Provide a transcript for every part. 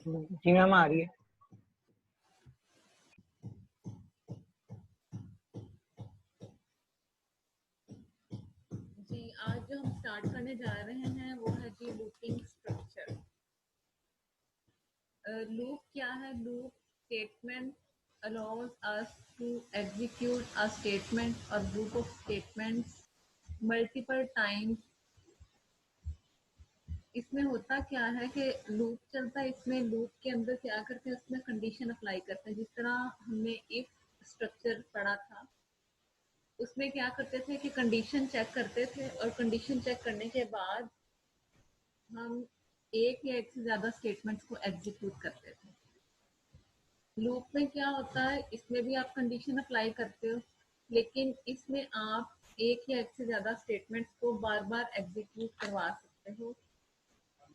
जी ma'am आ रही है। जी आज जो हम स्टार्ट करने जा रहे हैं वो है जी लूपिंग स्ट्रक्चर। लूप क्या है? Loop statement allows us to execute a statement or group of statements multiple times। इसमें होता क्या है कि लूप चलता है, इसमें लूप के अंदर क्या करते हैं, उसमें कंडीशन अप्लाई करते हैं। जिस तरह हमने इफ स्ट्रक्चर पढ़ा था, उसमें क्या करते थे कि कंडीशन चेक करते थे और कंडीशन चेक करने के बाद हम एक या एक से ज्यादा स्टेटमेंट्स को एग्जीक्यूट करते थे। लूप में क्या होता है, इसमें भी आप कंडीशन अप्लाई करते हो, लेकिन इसमें आप एक या एक से ज्यादा स्टेटमेंट्स को बार बार एग्जीक्यूट करवा सकते हो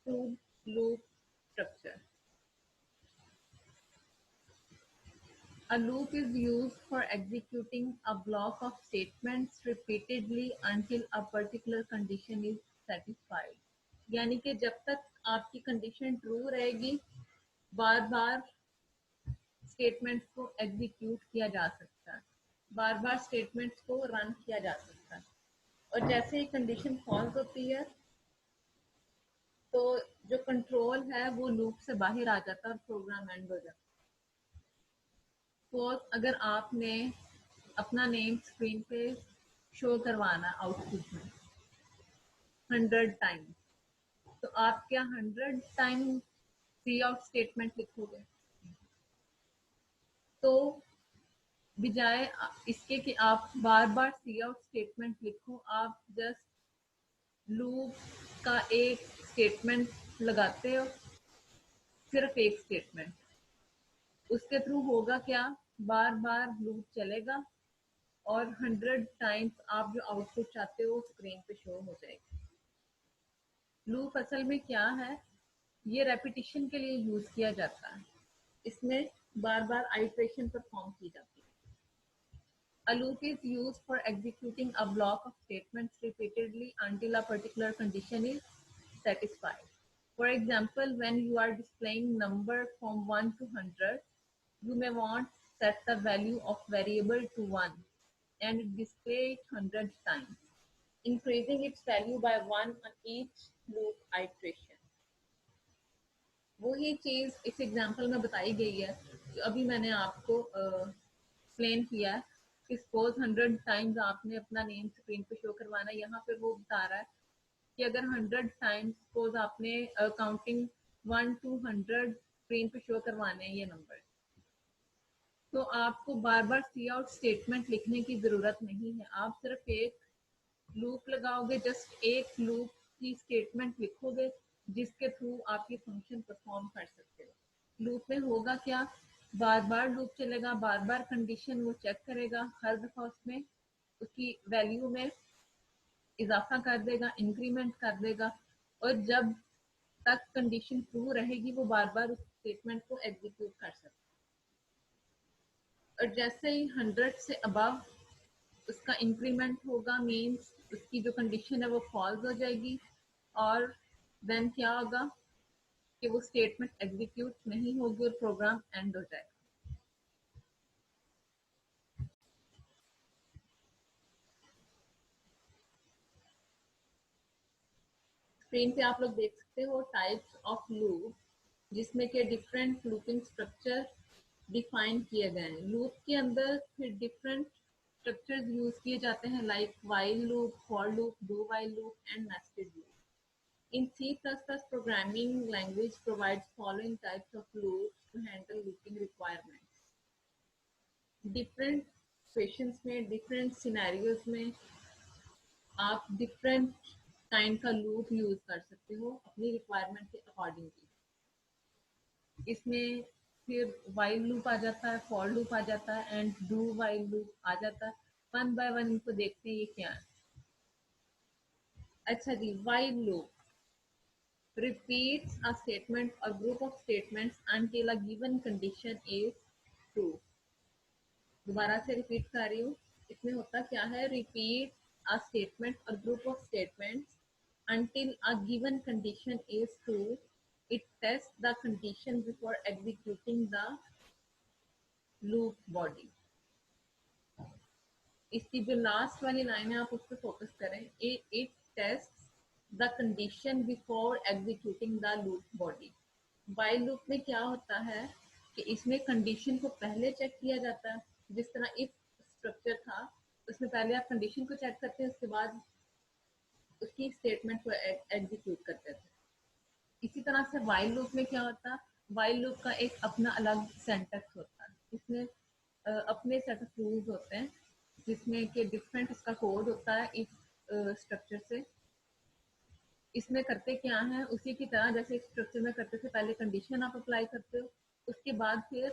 through loop structure. A loop is used for executing a block of statements repeatedly until a particular condition is satisfied। यानी कि जब तक आपकी कंडीशन ट्रू रहेगी, बार बार स्टेटमेंट्स को एग्जीक्यूट किया जा सकता है, बार बार स्टेटमेंट्स को रन किया जा सकता है। और जैसे ही कंडीशन फॉल्स होती है तो जो कंट्रोल है वो लूप से बाहर आ जाता है और प्रोग्राम एंड हो जाता है। सपोज अगर आपने अपना नेम स्क्रीन पे शो करवाना आउटपुट में 100 टाइम, तो आप क्या 100 टाइम सी आउट स्टेटमेंट लिखोगे? तो बजाय इसके कि आप बार बार सी आउट स्टेटमेंट लिखो, आप जस्ट लूप का एक स्टेटमेंट लगाते हो, सिर्फ एक स्टेटमेंट। उसके थ्रू होगा क्या, बार बार लूप चलेगा और 100 टाइम्स आप जो आउटपुट चाहते हो स्क्रीन पे शो हो जाएगी। लूप असल में क्या है, ये रेपिटेशन के लिए यूज किया जाता है, इसमें बार बार आइटरेशन परफॉर्म की जाती है। A loop is used for executing a block of statements repeatedly until a particular condition is satisfied. For example, when you are displaying number from 1 to 100, you may want set the value of variable to 1 and display it 100 times, increasing its value by 1 on each loop iteration। वही चीज इस example में बताई गई है जो अभी मैंने आपको एक्सप्लेन किया है कि सपोज 100 टाइम्स आपने अपना नेम स्क्रीन पे शो करवाना है। यहाँ पे वो बता रहा है कि अगर 100 टाइम्स सपोज आपने काउंटिंग 1 to 100 स्क्रीन पे शो करवाने हैं ये नंबर, तो आपको बार बार सी आउट स्टेटमेंट लिखने की जरूरत नहीं है। आप सिर्फ एक लूप लगाओगे, जस्ट एक लूप की स्टेटमेंट लिखोगे जिसके थ्रू आप ये फंक्शन परफॉर्म कर सकते हो। लूप में होगा क्या, बार बार लूप चलेगा, बार बार कंडीशन वो चेक करेगा, हर दफा उसमें उसकी वैल्यू में इजाफा कर देगा, इंक्रीमेंट कर देगा, और जब तक कंडीशन ट्रू रहेगी वो बार बार उस स्टेटमेंट को एग्जीक्यूट कर सकता है। और जैसे ही 100 से अबव उसका इंक्रीमेंट होगा, मीन्स उसकी जो कंडीशन है वो फॉल्स हो जाएगी, और देन क्या होगा कि वो स्टेटमेंट एग्जीक्यूट नहीं होगी और प्रोग्राम एंड हो जाएगा। स्क्रीन पे आप लोग देख सकते हो टाइप्स ऑफ लूप, जिसमें के डिफरेंट लूपिंग स्ट्रक्चर डिफाइन किए गए हैं। लूप के अंदर फिर डिफरेंट स्ट्रक्चर्स यूज किए जाते हैं, like while loop, for loop, do while loop and nested loop. In C++, programming language provides following types of loops to handle looping requirements. Different situations में, different scenarios में आप different kind का loop use कर सकते हो अपनी requirement के accordingly। इसमें फिर while loop आ जाता है, for loop आ जाता है and do while loop आ जाता है। वन बाय वन इनको देखते हैं ये क्या है। अच्छा जी, while loop repeats a statement or group of statements until a given condition is true। दोबारा से रिपीट कर रही हूँ, इसमें होता क्या है, repeat a statement or group of statements until a given condition is true It tests the condition before executing the loop body. इसकी जो लास्ट वाली लाइन है आप उस पर फोकस करें. It test the condition before executing the loop body. While loop में क्या होता है कि इसमें कंडीशन को पहले चेक किया जाता है. जिस तरह इफ स्ट्रक्चर था उसमें पहले आप कंडीशन को चेक करते हैं, उसके बाद उसकी स्टेटमेंट को एग्जीक्यूट करते थे. इसी तरह से वाइल लूप में क्या होता है, वाइल लूप का एक अपना अलग सिंटैक्स होता है. इसमें अपने सेट ऑफ रूल्स होते हैं जिसमें कि डिफरेंट इसका कोड होता है इस स्ट्रक्चर से. इसमें करते क्या है, उसी की तरह जैसे एक स्ट्रक्चर में करते थे, पहले कंडीशन आप अप्लाई करते हो, उसके बाद फिर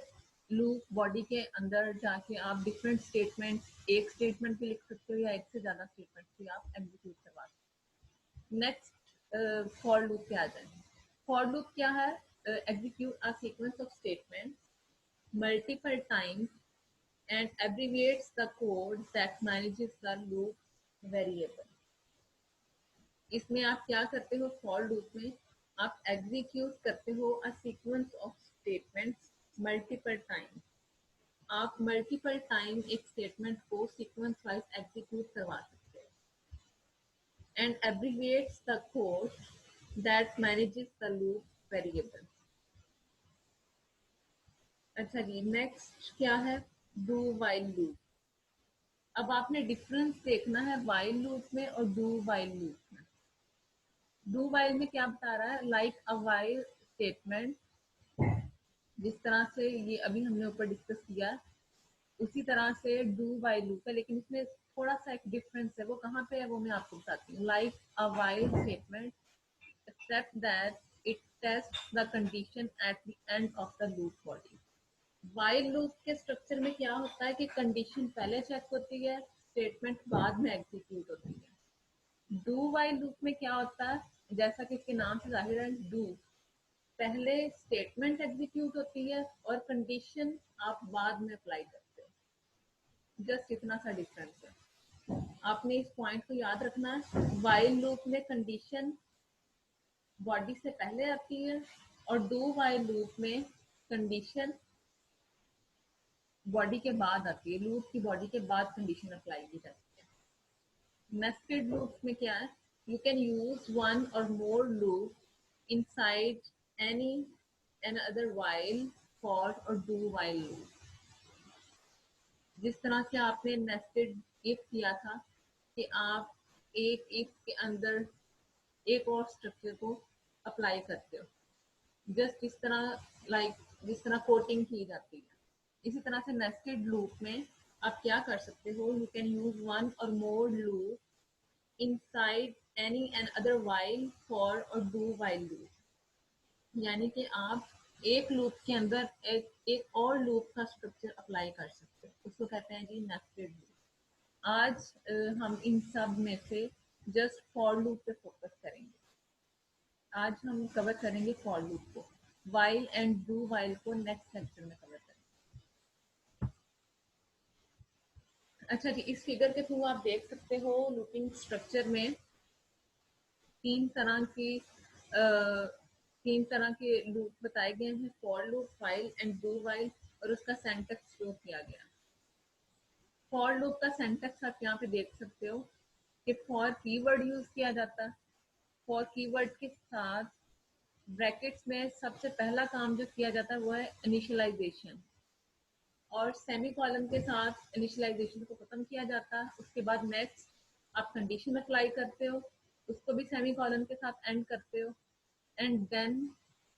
लूप बॉडी के अंदर जाके आप डिफरेंट स्टेटमेंट, एक स्टेटमेंट भी लिख सकते हो या एक से ज्यादा स्टेटमेंट भी आप एग्जीक्यूट करवा सकते हो. नेक्स्ट फॉर लूप पे आ जाएंगे. फॉर लूप क्या है, execute a sequence of statements multiple times and abbreviates the code that manages the loop variable. इसमें आप क्या करते हो, फॉर लूप में आप एग्जीक्यूट करते हो a sequence of statements multiple time. आप मल्टीपल टाइम एक स्टेटमेंट को सीक्वेंस वाइज एग्जीक्यूट करवा सकते हो. And abbreviates the code that manages the loop variable. अच्छा जी, नेक्स्ट क्या है, डू वाइल लूप. अब आपने डिफरेंस देखना है वाइल लूप में और डू वाइल लूप में. डू वाइल में क्या बता रहा है, लाइक अ वाइल स्टेटमेंट, जिस तरह से ये अभी हमने ऊपर डिस्कस किया उसी तरह से डू वाइल लूप है, लेकिन इसमें थोड़ा सा एक डिफरेंस है. वो कहाँ पे है वो मैं आपको बताती हूँ. Like a while statement except that it test the condition at the end of the loop body. While loop के स्ट्रक्चर में क्या होता है कि कंडीशन पहले चेक होती है, स्टेटमेंट बाद में एग्जीक्यूट होती है. डू वाइल लूप में क्या होता है, जैसा कि इसके नाम से जाहिर है, डू पहले स्टेटमेंट एग्जीक्यूट होती है और कंडीशन आप बाद में अप्लाई करते हो. जस्ट इतना सा डिफरेंस है, आपने इस पॉइंट को याद रखना है. वाइल लूप में कंडीशन बॉडी से पहले आती है और डू वाइल लूप में कंडीशन बॉडी के बाद आती है. लूप की बॉडी के बाद कंडीशन अप्लाई की जाती है. नेस्टेड लूप में क्या है, you can use one or more loop inside any an other while, for or do while loop. जिस तरह से आपने नेस्टेड इफ किया था कि आप एक इफ के अंदर एक और स्ट्रक्चर को अप्लाई करते हो, जस्ट इस तरह, जिस तरह कोटिंग की जाती है, इसी तरह से नेस्टेड लूप में आप क्या कर सकते हो, you can use one or more loop inside any and other while, for or do while loop. यानी कि आप एक लूप के अंदर एक और लूप का स्ट्रक्चर अप्लाई कर सकते हो, उसको कहते हैं जी नेस्टेड लूप. आज हम इन सब में से जस्ट फॉर लूप पे फोकस करेंगे. आज हम कवर करेंगे फॉर लूप को, वाइल एंड डू वाइल को नेक्स्ट लेक्चर में कवर करेंगे. अच्छा जी, इस फिगर के थ्रू आप देख सकते हो लूपिंग स्ट्रक्चर में तीन तरह की तीन तरह के लूप बताए गए हैं, for loop, while and do while, और उसका सिंटैक्स शो किया गया. फॉर लूप का सिंटैक्स आप यहाँ पे देख सकते हो कि फॉर कीवर्ड यूज किया जाता है. फॉर कीवर्ड के साथ ब्रैकेट्स में सबसे पहला काम जो किया जाता है वो है इनिशियलाइजेशन, और सेमी कॉलन के साथ इनिशियलाइजेशन को खत्म किया जाता है. उसके बाद नेक्स्ट आप कंडीशन अप्लाई करते हो, उसको भी सेमी कॉलन के साथ एंड करते हो. एंड देन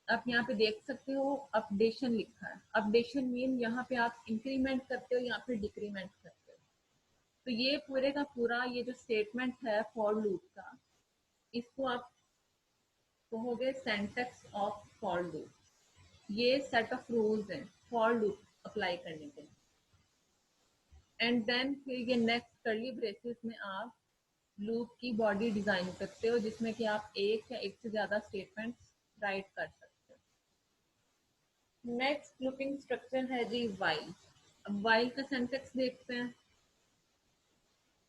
आप यहाँ पे देख सकते हो अपडेशन लिखा है. अपडेशन मीन यहाँ पे आप इंक्रीमेंट करते हो या फिर डिक्रीमेंट करते हो. तो ये पूरे का पूरा ये जो स्टेटमेंट है फॉर लूप का, इसको आप कहोगे सिंटैक्स ऑफ फॉर लूप. ये सेट ऑफ रूल्स हैं फॉर लूप अप्लाई करने के लिए. एंड देन फिर ये नेक्स्ट कर्ली ब्रेसेस में आप लूप की बॉडी डिजाइन करते हो, जिसमें कि आप एक या एक से ज्यादा स्टेटमेंट्स राइट कर सकते हो. नेक्स्ट लूपिंग स्ट्रक्चर है जी वाइल. अब वाइल का सिंटैक्स देखते हैं.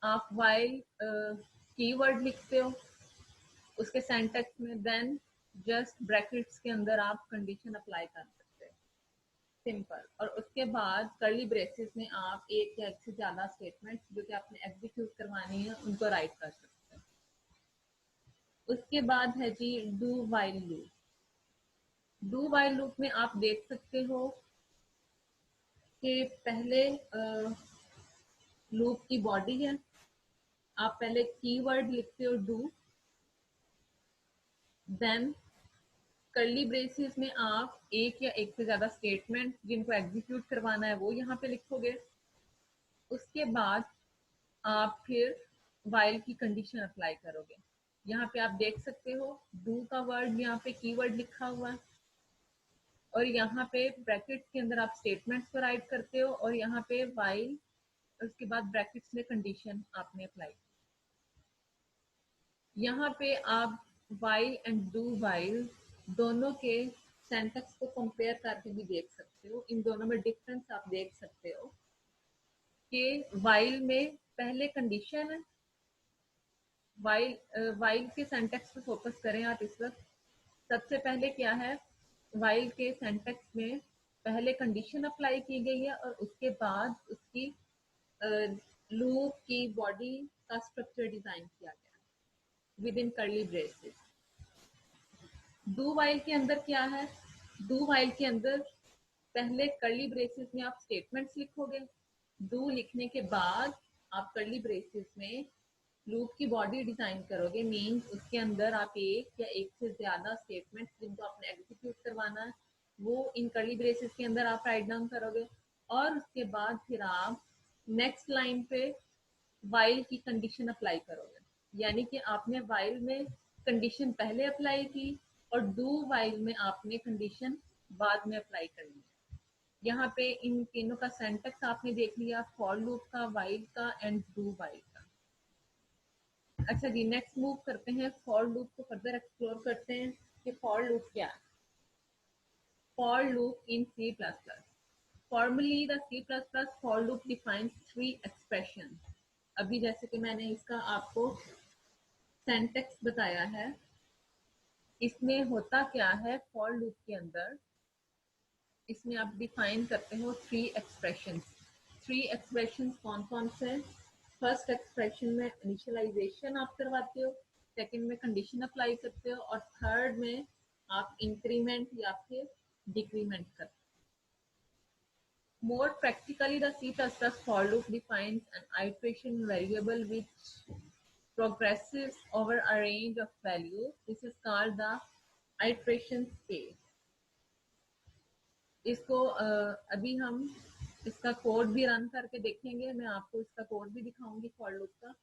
आप वाइल कीवर्ड लिखते हो उसके सिंटैक्स में, देन जस्ट ब्रैकेट्स के अंदर आप कंडीशन अप्लाई कर सकते हैं, सिंपल। और उसके बाद कर्ली ब्रेसेस में आप एक या एक से ज्यादा स्टेटमेंट जो कि आपने एग्जीक्यूट करवानी है उनको राइट कर सकते हैं। उसके बाद है जी do while loop. Do while loop में आप देख सकते हो कि पहले लूप की बॉडी है, आप पहले कीवर्ड लिखते हो डू, देन कर्ली ब्रेसेस में आप एक या एक से ज्यादा स्टेटमेंट जिनको एग्जीक्यूट करवाना है वो यहाँ पे लिखोगे। उसके बाद आप फिर वाइल की कंडीशन अप्लाई करोगे। यहाँ पे आप देख सकते हो डू का वर्ड यहाँ पे कीवर्ड लिखा हुआ है, और यहाँ पे ब्रैकेट्स के अंदर आप स्टेटमेंट्स को राइट करते हो, और यहाँ पे वाइल, उसके बाद ब्रैकेट्स में कंडीशन आपने अप्लाई। यहाँ पे आप वाइल एंड डू वाइल दोनों के सेंटेक्स को कंपेयर करके भी देख सकते हो। इन दोनों में डिफरेंस आप देख सकते हो कि वाइल में पहले कंडीशन है, वाइल के सेंटेक्स पे फोकस करें आप इस वक्त। सबसे पहले क्या है, वाइल के सेंटेक्स में पहले कंडीशन अप्लाई की गई है और उसके बाद उसकी लूप की बॉडी का स्ट्रक्चर डिजाइन किया गया with in curly braces. Do while के अंदर क्या है, डू वाइल के अंदर पहले कर्ली ब्रेसेस में आप स्टेटमेंट्स लिखोगे, डू लिखने के बाद आप कर्ली ब्रेसेस में लूप की बॉडी डिजाइन करोगे। मीन्स उसके अंदर आप एक या एक से ज्यादा स्टेटमेंट जिनको आपने एग्जीक्यूट करवाना है वो इन कर्ली ब्रेसेस के अंदर आप राइट डाउन करोगे, और उसके बाद फिर आप नेक्स्ट लाइन पे वाइल की कंडीशन अप्लाई करोगे। यानी कि आपने वाइल में कंडीशन पहले अप्लाई की और डू वाइल में आपने कंडीशन बाद में अप्लाई करनी है। यहाँ पे इन तीनों का सेंटेक्स आपने देख लिया, फॉर लूप का, वाइल का एंड डू वाइल का। अच्छा जी, नेक्स्ट मूव करते हैं, फॉर लूप को फर्दर एक्सप्लोर करते हैं कि फॉर लूप क्या है। For loop in C++। Formally, the C++ for loop defines three expressions। अभी जैसे कि मैंने इसका आपको सेंटेक्स बताया है, इसमें होता क्या है, फॉर लूप के अंदर इसमें आप डिफाइन करते हो थ्री एक्सप्रेशंस। थ्री एक्सप्रेशंस कौन कौन से? फर्स्ट एक्सप्रेशन में इनिशियलाइजेशन आप करवाते हो, सेकंड में कंडीशन अप्लाई करते हो, और थर्ड में आप इंक्रीमेंट या फिर डिक्रीमेंट करते हो। More practically, the C++ for loop defines an iteration variable which progresses over a range of values. This is called the iteration space। इसको अभी हम इसका कोड भी रन करके देखेंगे, मैं आपको इसका कोड भी दिखाऊंगी फॉर लूप का।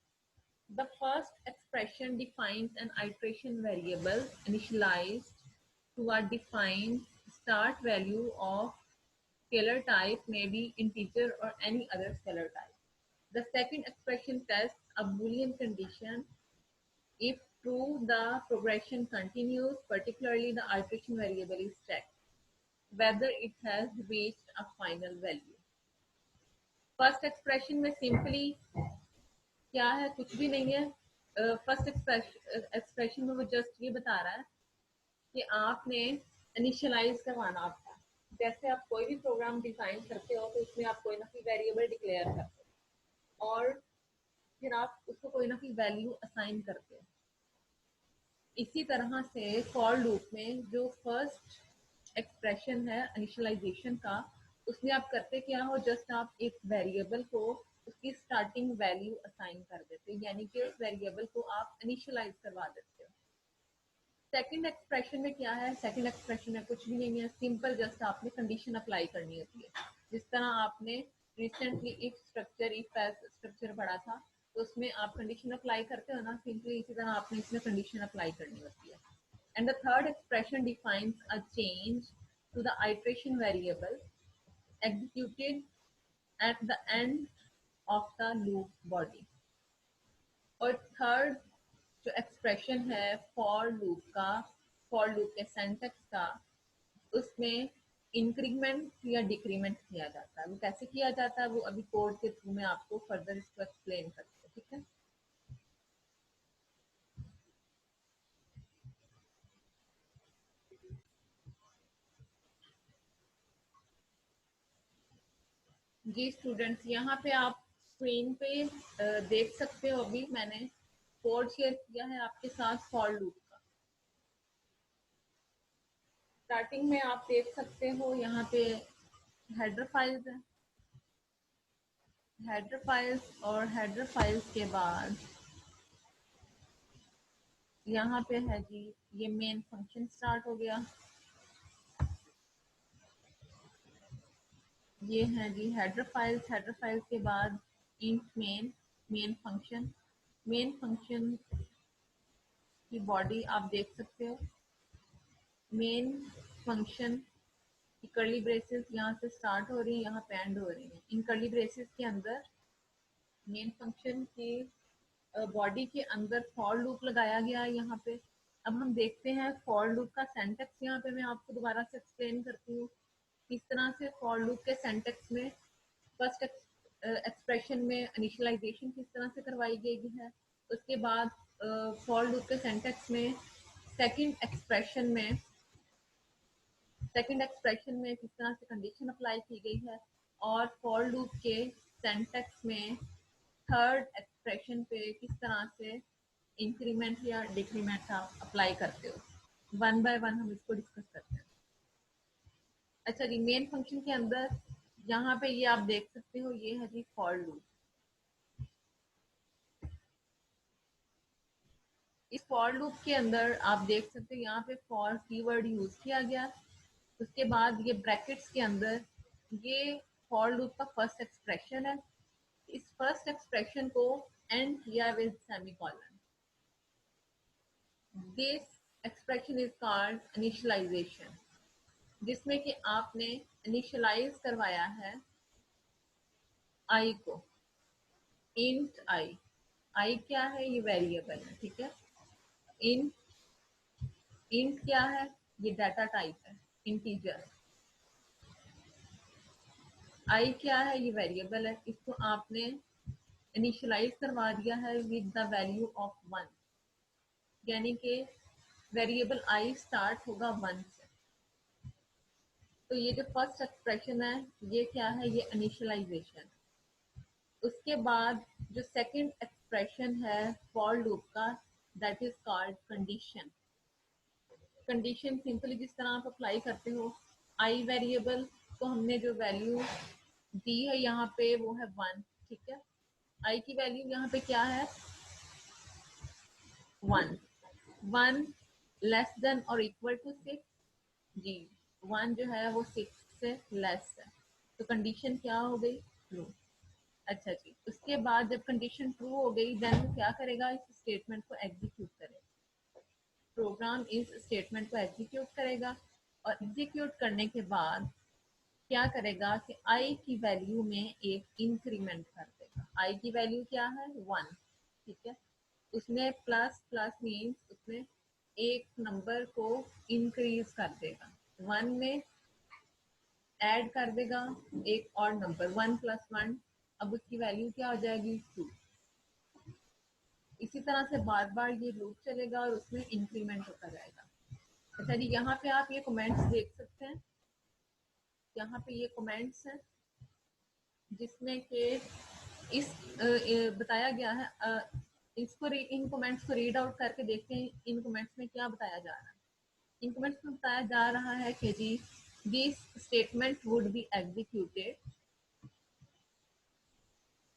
The first expression defines an iteration variable initialized to a defined start value of scalar type, may be integer or any other scalar type। The second expression tests a Boolean condition. If true, the progression continues, particularly the iteration variable is checked whether it has reached a final value। First expression में simply क्या है, कुछ भी नहीं है। First expression में वो just ये बता रहा है कि आपने इनिशियलाइज करवाना आपका। जैसे आप कोई भी प्रोग्राम डिजाइन करते हो तो उसमें आप कोई ना कोई वेरिएबल डिक्लेयर करते हो और फिर आप उसको कोई ना कोई वैल्यू असाइन करते हो। इसी तरह से फॉर लूप में जो फर्स्ट एक्सप्रेशन है इनिशियलाइजेशन का, उसमें आप करते क्या हो, जस्ट आप एक वेरिएबल को उसकी स्टार्टिंग वैल्यू असाइन कर देते हो, यानी कि उस वेरिएबल को आप इनिशियलाइज करवा देते हो। सेकंड एक्सप्रेशन में क्या है, सेकंड एक्सप्रेशन में कुछ भी नहीं है, सिंपल जस्ट आपने कंडीशन अप्लाई करनी होती है। जिस तरह आपने recently if structure, if else structure पढ़ा था, तो उसमें आप कंडीशन अप्लाई करते हो ना, सिंपली इसी तरह आपने इसमें कंडीशन अप्लाई करनी होती है। And the third expression defines a change to the iteration variable executed at the end of the loop body. और थर्ड जो एक्सप्रेशन है फॉर लूप का, फॉर लूप के सेंटेक्स का, उसमें इंक्रीमेंट या डिक्रीमेंट किया जाता है। वो कैसे किया जाता है वो अभी कोड के थ्रू में आपको फर्दर इसको एक्सप्लेन करते हैं, ठीक है। जी स्टूडेंट्स, यहाँ पे आप स्क्रीन पे देख सकते हो, अभी मैंने कोड शेयर किया है आपके साथ फॉर लूप का। स्टार्टिंग में आप देख सकते हो यहाँ पे हेडर फाइल्स है, हेडर फाइल्स, और हेडर फाइल्स के बाद यहाँ पे है जी ये मेन फंक्शन स्टार्ट हो गया। ये है जी हेडर फाइल्स, हेडर फाइल्स के बाद int main, main function, main function की बॉडी आप देख सकते हो। मेन फंक्शन की कर्ली ब्रेसेस यहाँ से स्टार्ट हो रही है, यहाँ पे एंड हो रही है। इन कर्ली ब्रेसेस के अंदर मेन फंक्शन के बॉडी के अंदर फॉर लूप लगाया गया है यहाँ पे। अब हम देखते हैं फॉर लूप का सेंटेक्स, यहाँ पे मैं आपको दोबारा से एक्सप्लेन करती हूँ किस तरह से फॉर लूप के सेंटेक्स में फर्स्ट एक्सप्रेशन में इनिशियलाइजेशन किस तरह से करवाई गई है। उसके बाद फॉर लूप के सेंटेक्स में सेकंड एक्सप्रेशन में किस तरह से कंडीशन अप्लाई की गई है, और फॉर लूप के सेंटेक्स में थर्ड एक्सप्रेशन पे किस तरह से इंक्रीमेंट या डिक्रीमेंट आप अप्लाई करते हो। वन बाय वन हम इसको डिस्कस करते हैं। अच्छा जी, मेन फंक्शन के अंदर यहाँ पे ये आप देख सकते हो, ये है जी फॉर लूप। इस फॉर लूप के अंदर आप देख सकते हो यहाँ पे फॉर कीवर्ड यूज किया गया। उसके बाद ये ब्रैकेट्स के अंदर ये फॉर लूप का फर्स्ट एक्सप्रेशन है। इस फर्स्ट एक्सप्रेशन को एंड किया with semicolon. This expression is called initialization, जिसमें कि आपने इनिशियलाइज करवाया है आई को, इंट आई। आई क्या है? ये वेरिएबल है, ठीक है। इन इंट क्या है? ये डाटा टाइप है, इंटीजर। आई क्या है? ये वेरिएबल है। इसको आपने इनिशियलाइज करवा दिया है with the value of one, यानी कि वेरिएबल आई स्टार्ट होगा वन से। तो ये जो फर्स्ट एक्सप्रेशन है ये क्या है? ये इनिशियलाइजेशन। उसके बाद जो सेकंड एक्सप्रेशन है फॉर लूप का, that is called condition. Condition simply जिस तरह आप अप्लाई करते हो, आई वेरिएबल को हमने जो वैल्यू दी है यहाँ पे वो है वन, ठीक है। आई की वैल्यू यहाँ पे क्या है? वन। वन लेस देन और इक्वल टू सिक्स। जी, वन जो है वो सिक्स से लेस है, तो कंडीशन क्या हो गई? ट्रू। अच्छा जी, उसके बाद जब कंडीशन ट्रू हो गई, देन वो क्या करेगा? इस स्टेटमेंट को एग्जीक्यूट करेगा। प्रोग्राम इस स्टेटमेंट को एग्जीक्यूट करेगा, और एग्जीक्यूट करने के बाद क्या करेगा कि आई की वैल्यू में एक इंक्रीमेंट कर देगा। आई की वैल्यू क्या है? वन, ठीक है। उसमें प्लस प्लस मीन्स उसमें एक नंबर को इंक्रीज कर देगा, वन में ऐड कर देगा एक और नंबर, वन प्लस वन। अब उसकी वैल्यू क्या हो जाएगी? टू। इसी तरह से बार बार ये लूप चलेगा और उसमें इंक्रीमेंट होता जाएगा। अच्छा जी, यहाँ पे आप ये कमेंट्स देख सकते हैं, यहाँ पे ये कमेंट्स हैं जिसमें कि इस बताया गया है। इन कमेंट्स को रीड आउट करके देखते हैं इन कमेंट्स में क्या बताया जा रहा है। इन कमेंट्स में बताया जा रहा है कि जी this statement would be executed,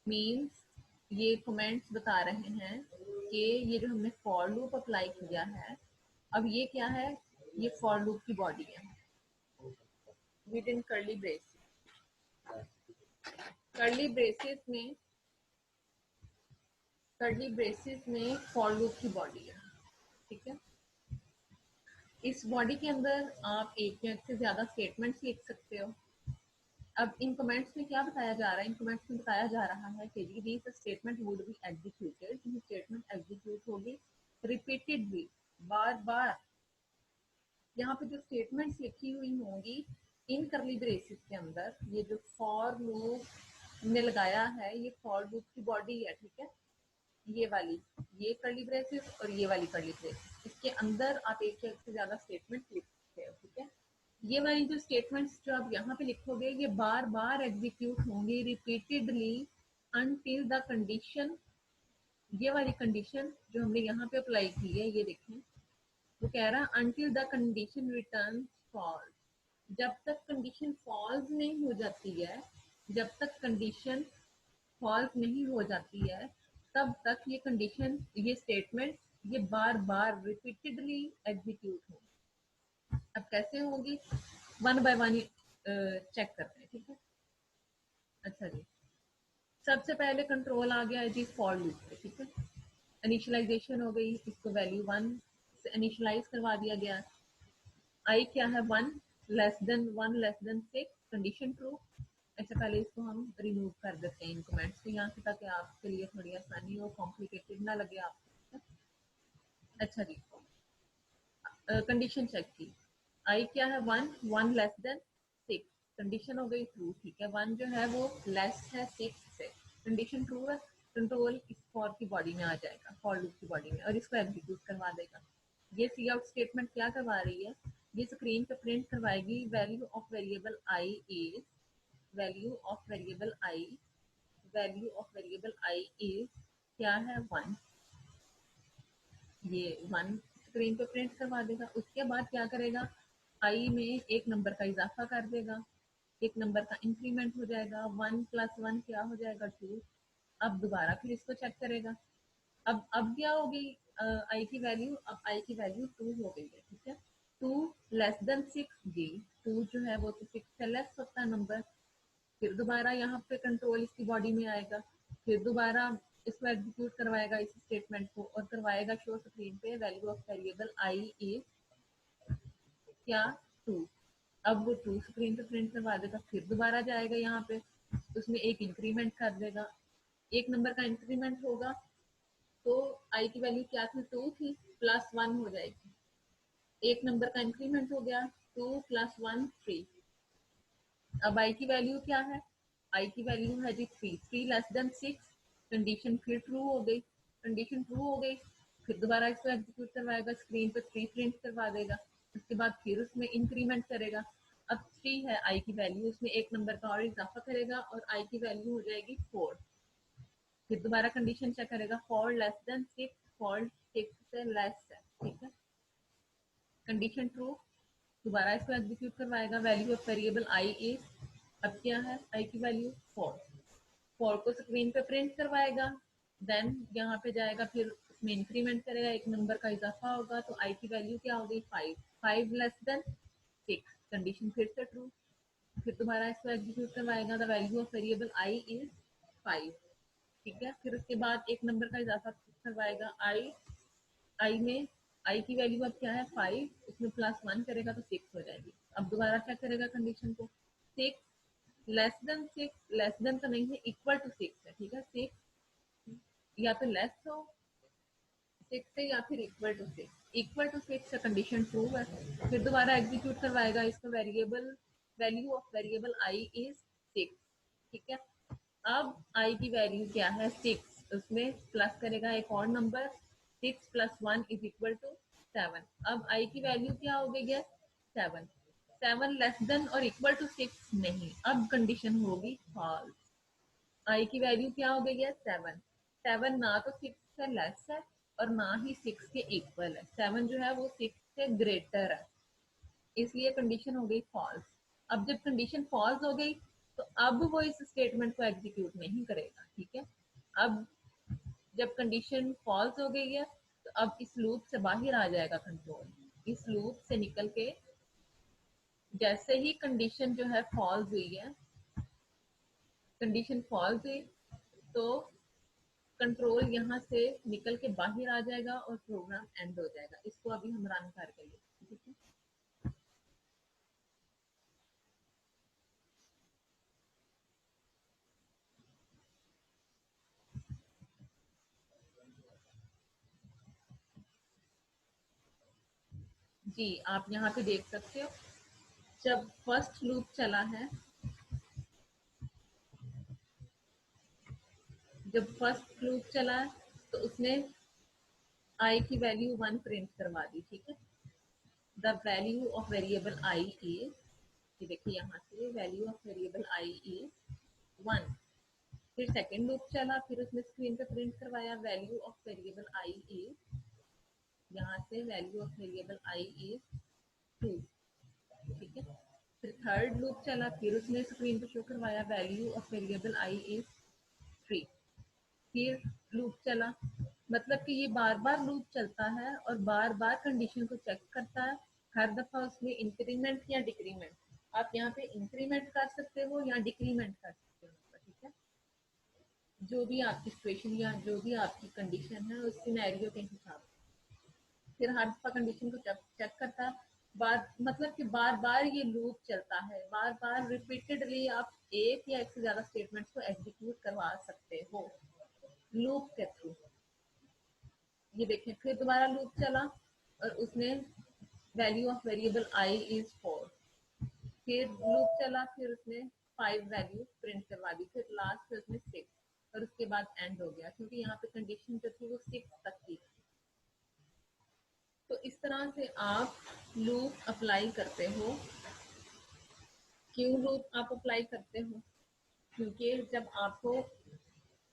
means ये कमेंट्स बता रहे हैं कि ये जो हमने फॉर लूप अप्लाई किया है, अब ये क्या है? ये फॉर लूप की बॉडी है with in curly brace. Curly braces में फॉर लूप की बॉडी है, ठीक है। इस बॉडी के अंदर आप एक या एक से ज्यादा स्टेटमेंट्स लिख सकते हो। अब इन कमेंट्स में क्या बताया जा रहा है? इन कमेंट्स में बताया जा रहा है कि this statement would be executed, ये स्टेटमेंट एग्जीक्यूट होगी रिपीटेडली, बार बार। यहाँ पे जो स्टेटमेंट्स लिखी हुई होंगी इन करली ब्रेसेस के अंदर, ये जो फॉर लूप ने लगाया है ये फॉर लूप की बॉडी है, ठीक है। ये वाली, ये कर्ली ब्रेसेस और ये वाली कर्ली ब्रेसेस, इसके अंदर आप एक से ज्यादा स्टेटमेंट लिख सकते हो, ठीक है। ये वाली जो स्टेटमेंट्स जो आप यहाँ पे लिखोगे ये बार बार एग्जीक्यूट होंगे रिपीटेडली अनटिल द कंडीशन, ये वाली कंडीशन जो हमने यहाँ पे अप्लाई की है, ये देखें वो कह रहा है until the condition return false. जब तक कंडीशन फॉल्स नहीं हो जाती है, जब तक कंडीशन फॉल्स नहीं हो जाती है, तब तक ये कंडीशन, ये स्टेटमेंट ये बार बार रिपीटेडली एग्जीक्यूट हो। अब कैसे होगी, वन बाय वन चेक करते हैं, ठीक है। अच्छा जी, सबसे पहले कंट्रोल आ गया है जी फॉर लूप पे, ठीक है। इनिशियलाइजेशन हो गई, इसको वैल्यू 1 से इनिशियलाइज करवा दिया गया। आई क्या है 1 less than 1 less than 6, condition true. अच्छा पहले इसको हम रिमूव कर देते हैं इन कमेंट्स को यहाँ से, ताकि आपके लिए थोड़ी आसानी हो, कॉम्प्लिकेटेड ना लगे आपको। अच्छा जी, कंडीशन चेक की, आई क्या है 1 1 लेस देन 6, कंडीशन हो गई ट्रू, ठीक है। 1 जो है वो लेस है 6 से, कंडीशन ट्रू है। कंट्रोल इस फॉर की बॉडी में आ जाएगा, फॉर लूप की बॉडी में, और इसको एग्जीक्यूट करवा देगा। ये सी आउट स्टेटमेंट क्या करवा रही है, ये स्क्रीन पे प्रिंट करवाएगी value of variable I is, value of variable I, value of variable I is क्या है 1, ये 1 स्क्रीन पे प्रिंट करवा देगा। उसके बाद क्या करेगा, आई में एक नंबर का इजाफा कर देगा, एक नंबर का इंक्रीमेंट हो जाएगा, 1 + 1 क्या हो जाएगा 2। अब दोबारा फिर इसको चेक करेगा। अब क्या हो गई आई की वैल्यू, अब आई की वैल्यू 2 हो गई है, ठीक है। 2 लेस देन 6 जी, 2 जो है वो तो 6 से लेस होता है नंबर। फिर दोबारा यहाँ पे कंट्रोल इसकी बॉडी में आएगा, फिर दोबारा इसको एग्जीक्यूट करवाएगा इस स्टेटमेंट को, और करवाएगा शो स्क्रीन पे value of variable I is क्या 2। अब वो 2 स्क्रीन पे प्रिंट करवा देगा। फिर दोबारा जाएगा यहाँ पे, उसमें एक इंक्रीमेंट कर देगा, एक नंबर का इंक्रीमेंट होगा, तो आई की वैल्यू क्या थी 2 थी, +1 हो जाएगी। एक नंबर का इंक्रीमेंट हो गया, 2 + 1 3। अब आई की वैल्यू क्या है, आई की वैल्यू है जी 3, 3 लेस देन 6, कंडीशन फिर ट्रू हो गई, कंडीशन ट्रू हो गई। फिर दोबारा इसको एग्जीक्यूट करवाएगा, स्क्रीन पे 3 प्रिंट करवा देगा। उसके बाद फिर उसमें इंक्रीमेंट करेगा, अब 3 है आई की वैल्यू, उसमें एक नंबर का और इजाफा करेगा और आई की वैल्यू हो जाएगी 4। फिर दोबारा कंडीशन चेक करेगा, 4 लेस देन 6, 4 6 से लेस है, ठीक है, कंडीशन ट्रू। दोबारा इसको एग्जीक्यूट करवाएगा, value of variable I is, अब क्या है आई की वैल्यू 4, 4 को स्क्रीन पे प्रिंट करवाएगा। देन यहाँ पे जाएगा, फिर उसमें इंक्रीमेंट करेगा, एक नंबर का इजाफा होगा, तो आई की वैल्यू क्या हो गई 5, 5 लेस देन 6, कंडीशन फिर से ट्रू। फिर दोबारा इसको एग्जीक्यूट करवाएगा, the value of variable I is 5, ठीक है। फिर उसके बाद एक नंबर का इजाफा करवाएगा, आई आई में आई की वैल्यू अब क्या है 5, उसमें +1 करेगा तो 6 हो जाएगी। अब दोबारा चेक करेगा कंडीशन को, 6 लेस देन 6, लेस देन तो नहीं है, इक्वल टू 6 है, ठीक है। 6 या तो लेस हो 6 से या फिर इक्वल टू 6, इक्वल टू 6 है, कंडीशन ट्रू है। फिर दोबारा एग्जीक्यूट करवाएगा इसको, variable value of variable I is 6, ठीक है। अब आई की वैल्यू क्या है 6, उसमें प्लस करेगा एक और नंबर, 6 + 1 = 7। अब आई की वैल्यू क्या हो गई है 7, 7 लेस देन और इक्वल टू 6 नहीं, अब कंडीशन होगी फॉल्स। आई की वैल्यू क्या हो गई है 7, 7 ना तो 6 से लेस है और ना ही 6 के इक्वल है, 7 जो है वो 6 से ग्रेटर है, इसलिए कंडीशन हो गई फॉल्स। अब जब कंडीशन फॉल्स हो गई, तो अब वो इस स्टेटमेंट को एग्जीक्यूट नहीं करेगा, ठीक है। अब जब कंडीशन फॉल्स हो गई है, तो अब इस लूप से बाहर आ जाएगा कंट्रोल, इस लूप से निकल के जैसे ही कंडीशन जो है फॉल्स हुई है, कंडीशन फॉल्स हुई, तो कंट्रोल यहाँ से निकल के बाहर आ जाएगा और प्रोग्राम एंड हो जाएगा। इसको अभी हम रन करके लिए, ठीक है। जी आप यहाँ पे देख सकते हो, जब फर्स्ट लूप चला है, जब फर्स्ट लूप चला है, तो उसने आई की वैल्यू 1 प्रिंट करवा दी, ठीक है। The value of variable I is, ये देखिए यहाँ से value of variable I is 1। फिर सेकेंड लूप चला, फिर उसने स्क्रीन पे प्रिंट करवाया value of variable I is, यहाँ से value of variable I is 2। ठीक है, फिर थर्ड लूप चला, फिर उसने स्क्रीन पे शो करवाया value of variable I is 3। फिर लूप चला, मतलब कि ये बार बार लूप चलता है और बार बार कंडीशन को चेक करता है। हर दफा उसमें इंक्रीमेंट या डिक्रीमेंट, आप यहाँ पे इंक्रीमेंट कर सकते हो या डिक्रीमेंट कर सकते हो। ठीक है, जो भी आपकी सिचुएशन या जो भी आपकी कंडीशन है उस सिनेरियो के हिसाब से फिर हर दफा कंडीशन को चेक करता है। बार मतलब कि बार बार ये लूप चलता है, बार बार रिपीटेडली आप एक या एक से ज्यादा स्टेटमेंट्स को एग्जीक्यूट करवा सकते हो लूप के थ्रू। ये देखें, फिर दोबारा लूप चला और उसने value of variable I is 4। फिर लूप चला, फिर उसने 5 वैल्यू प्रिंट करवा दी, फिर लास्ट में उसने 6 और उसके बाद एंड हो गया, क्योंकि यहाँ पे कंडीशन जो थी वो 6 तक की। तो इस तरह से आप लूप अप्लाई करते हो। क्यों लूप आप अप्लाई करते हो? क्योंकि जब आपको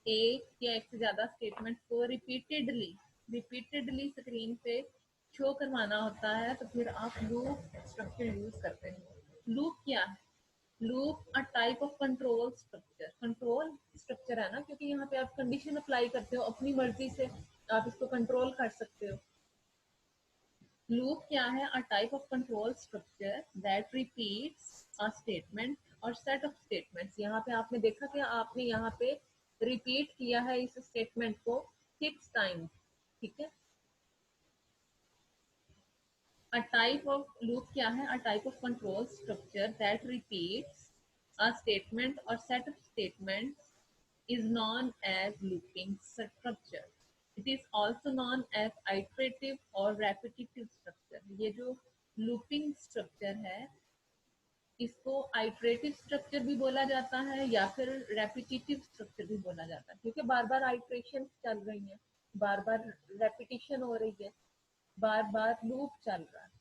एक या एक से ज्यादा स्टेटमेंट को रिपीटेडली स्क्रीन पे शो करवाना होता है, तो फिर आप लूप स्ट्रक्चर यूज करते हो। लूप क्या है? Loop a type of control structure, control structure है ना, क्योंकि यहाँ पे आप कंडीशन अप्लाई करते हो, अपनी मर्जी से आप इसको कंट्रोल कर सकते हो। लूप क्या है? A type of control structure that repeats a statement or set of statements. यहाँ पे आपने देखा कि आपने यहाँ पे रिपीट किया है इस स्टेटमेंट को 6 टाइम्स। ठीक है, अ टाइप ऑफ लूप क्या है? A type of control structure that repeats a statement or set of statements is known as looping structure. It is also known as iterative or repetitive structure. ये जो looping structure है, इसको iterative structure भी बोला जाता है या फिर repetitive structure भी बोला जाता है, क्योंकि बार बार iterations चल रही हैं, बार बार repetition हो रही है, बार बार loop चल रहा है।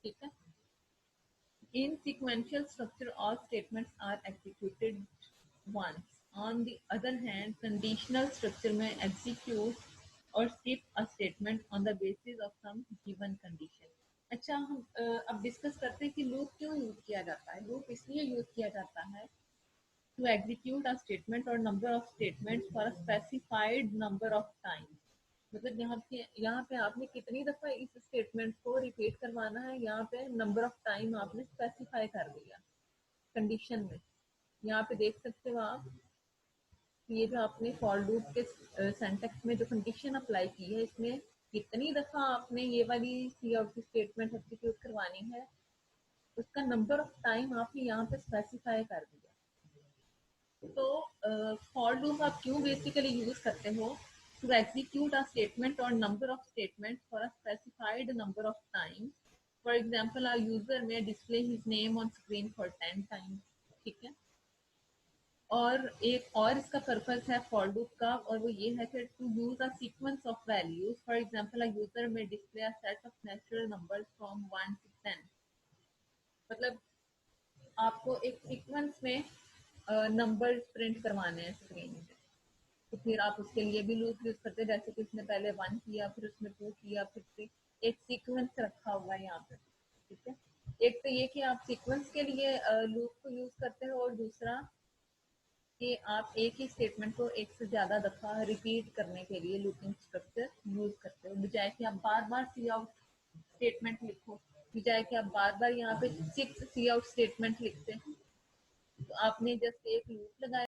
ठीक है, in sequential structure all statements are executed once. On the other hand, conditional structure may execute or skip a statement on the basis of some given condition. अच्छा, हम अब डिस्कस करते हैं कि लूप क्यों यूज किया जाता है। लूप इसलिए यूज किया जाता है to execute a statement or number of statements for a specified number of times. मतलब यहाँ पे आपने कितनी दफा इस स्टेटमेंट को रिपीट करवाना है, यहाँ पे नंबर ऑफ टाइम आपने स्पेसिफाई कर दिया कंडीशन में। यहाँ पे देख सकते हो आप, ये जो आपने फॉर लूप के सिंटैक्स में जो कंडीशन अप्लाई की है, इसमें कितनी दफा आपने ये वाली सी आउट की स्टेटमेंट एग्जीक्यूट करवानी है, उसका नंबर ऑफ टाइम आपने यहाँ पे स्पेसिफाई कर दिया। तो फॉर लूप आप क्यों बेसिकली यूज करते हो? To execute a statement or number of statement for a specified number of time. For example, a user may display his name on screen for 10 times. ठीक है, और एक और इसका पर्पस है फॉर लूप का, और वो ये है कि to use a sequence of values. For example, a user may display a set of natural numbers from 1 to 10। मतलब आपको एक सीक्वेंस में नंबर प्रिंट करवाने हैं स्क्रीन पे, तो फिर आप उसके लिए भी लूप यूज करते हैं। जैसे कि उसने पहले 1 किया, फिर उसने 2 किया, फिर 3, एक सीक्वेंस रखा हुआ है यहाँ पे। ठीक है, एक तो ये कि आप सीक्वेंस के लिए लूप को यूज करते हो, और दूसरा कि आप एक ही स्टेटमेंट को एक से ज्यादा दफा रिपीट करने के लिए लूपिंग स्ट्रक्चर यूज करते हो, बजाय कि आप बार बार सी आउट स्टेटमेंट लिखो, बजाय कि आप बार बार यहाँ पे 6 सी आउट स्टेटमेंट लिखते हैं। तो आपने जस्ट एक लूप लगाया